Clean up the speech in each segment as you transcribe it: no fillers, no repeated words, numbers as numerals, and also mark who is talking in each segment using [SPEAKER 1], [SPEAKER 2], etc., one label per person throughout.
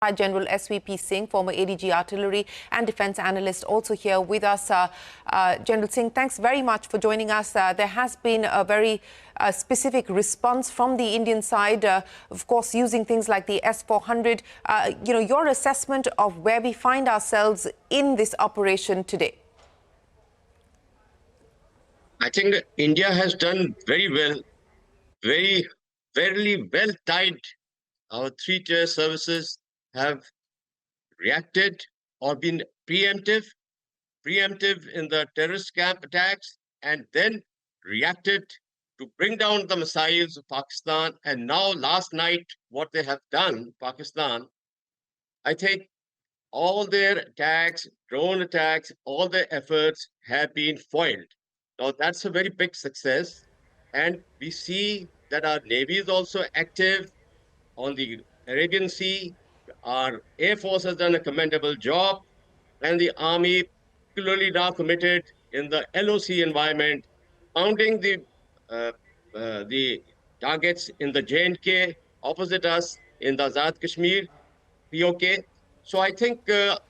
[SPEAKER 1] General SVP Singh, former ADG Artillery and Defence Analyst, also here with us. General Singh, thanks very much for joining us. There has been a very specific response from the Indian side, of course, using things like the S-400. Your assessment of where we find ourselves in this operation today.
[SPEAKER 2] I think that India has done very well, very well timed. Our three-tier services have reacted or been preemptive in the terrorist camp attacks, and then reacted to bring down the missiles of Pakistan. And now last night, what they have done, Pakistan, I think all their attacks, drone attacks, all their efforts have been foiled. Now that's a very big success. And we see that our Navy is also active on the Arabian Sea. Our Air Force has done a commendable job, and the Army, particularly now committed in the LOC environment, pounding uh, the targets in the J&K opposite us in the Azad Kashmir, POK. So I think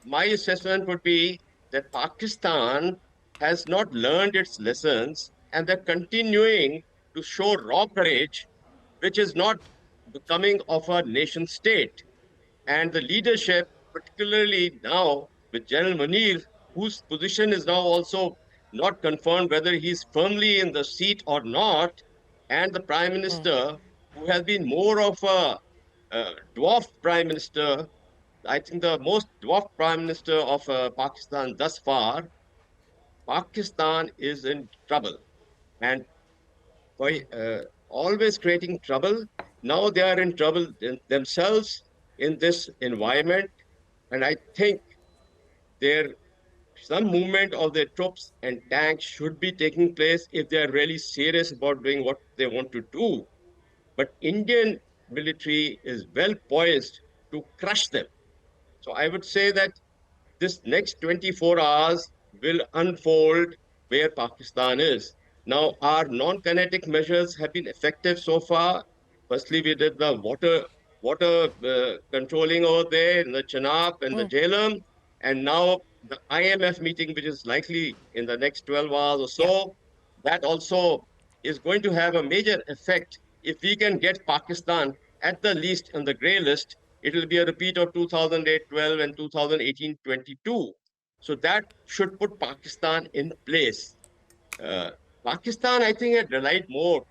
[SPEAKER 2] my assessment would be that Pakistan has not learned its lessons, and they're continuing to show raw courage, which is not becoming of a nation state. And the leadership, particularly now with General Munir, whose position is now also not confirmed whether he's firmly in the seat or not, and the Prime Minister, who has been more of a dwarf Prime Minister, I think the most dwarf Prime Minister of Pakistan thus far. Pakistan is in trouble. And by always creating trouble, now they are in trouble themselves in this environment. And I think there some movement of their troops and tanks should be taking place if they are really serious about doing what they want to do. But Indian military is well poised to crush them. So I would say that this next 24 hours will unfold where Pakistan is. Now, our non-kinetic measures have been effective so far. Firstly, we did the water controlling over there in the Chenab and the Jhelum, and now the IMF meeting, which is likely in the next 12 hours or so, that also is going to have a major effect. If we can get Pakistan at the least on the grey list, it will be a repeat of 2008-12 and 2018-22. So that should put Pakistan in place. Pakistan, I think, had relied more,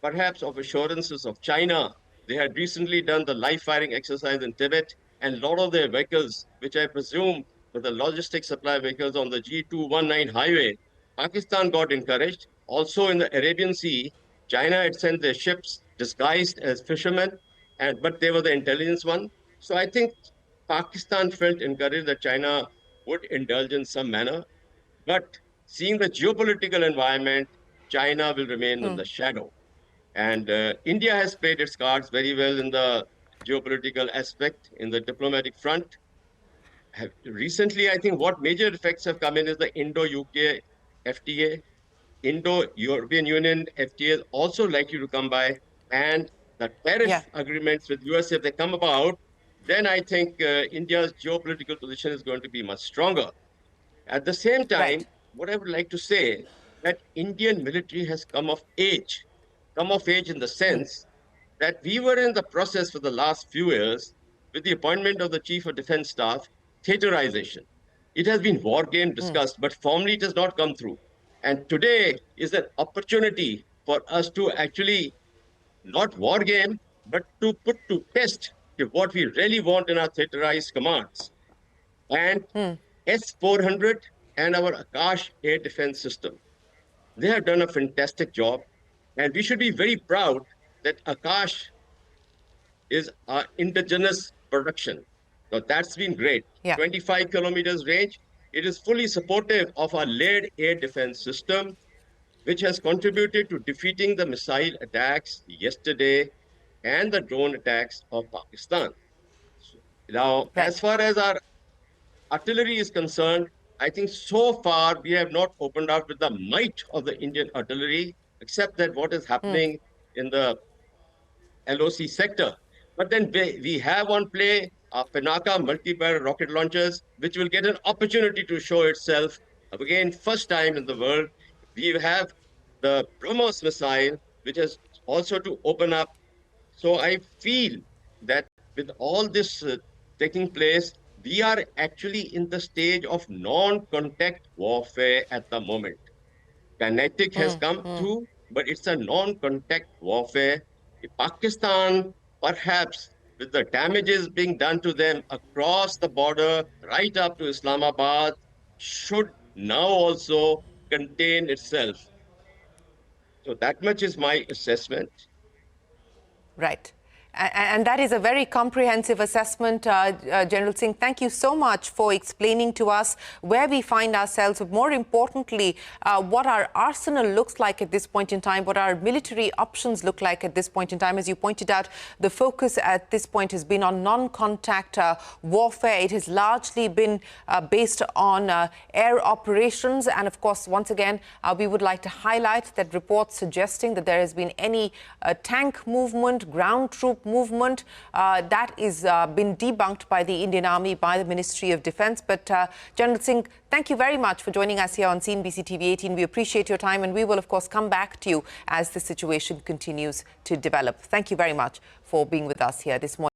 [SPEAKER 2] perhaps, of assurances of China. They had recently done the live firing exercise in Tibet, and a lot of their vehicles, which I presume were the logistic supply vehicles on the G219 highway, Pakistan got encouraged. Also in the Arabian Sea, China had sent their ships disguised as fishermen, but they were the intelligence one. So I think Pakistan felt encouraged that China would indulge in some manner. But seeing the geopolitical environment, China will remain in the shadow. And India has played its cards very well in the geopolitical aspect, in the diplomatic front. Recently, I think what major effects have come in is the Indo-UK FTA. Indo-European Union FTA is also likely to come by. And the tariff agreements with US, if they come about, then I think India's geopolitical position is going to be much stronger. At the same time, what I would like to say, that Indian military has come of age in the sense that we were in the process for the last few years with the appointment of the Chief of Defense Staff, theaterization. It has been war game discussed, but formally it has not come through. And today is an opportunity for us to actually not war game, but to put to test what we really want in our theaterized commands. And S-400 and our Akash air defense system, they have done a fantastic job. And we should be very proud that Akash is our indigenous production. Now that's been great. 25 kilometers range. It is fully supportive of our layered air defense system, which has contributed to defeating the missile attacks yesterday and the drone attacks of Pakistan. Now, as far as our artillery is concerned, I think so far we have not opened up with the might of the Indian artillery, except that what is happening in the LOC sector. But then we have on play Pinaka multi-barrel rocket launchers, which will get an opportunity to show itself again, first time in the world. We have the BrahMos missile, which has also to open up. So I feel that with all this taking place, we are actually in the stage of non-contact warfare at the moment. Kinetic has come through, but it's a non-contact warfare. Pakistan, perhaps with the damages being done to them across the border, right up to Islamabad, should now also contain itself. So that much is my assessment.
[SPEAKER 1] Right. And that is a very comprehensive assessment, General Singh. Thank you so much for explaining to us where we find ourselves, but more importantly, what our arsenal looks like at this point in time, what our military options look like at this point in time. As you pointed out, the focus at this point has been on non-contact warfare. It has largely been based on air operations. And of course, once again, we would like to highlight that reports suggesting that there has been any tank movement, ground troop movement, that is been debunked by the Indian Army, by the Ministry of Defence. But General Singh, thank you very much for joining us here on CNBC TV 18. We appreciate your time, and we will, of course, come back to you as the situation continues to develop. Thank you very much for being with us here this morning.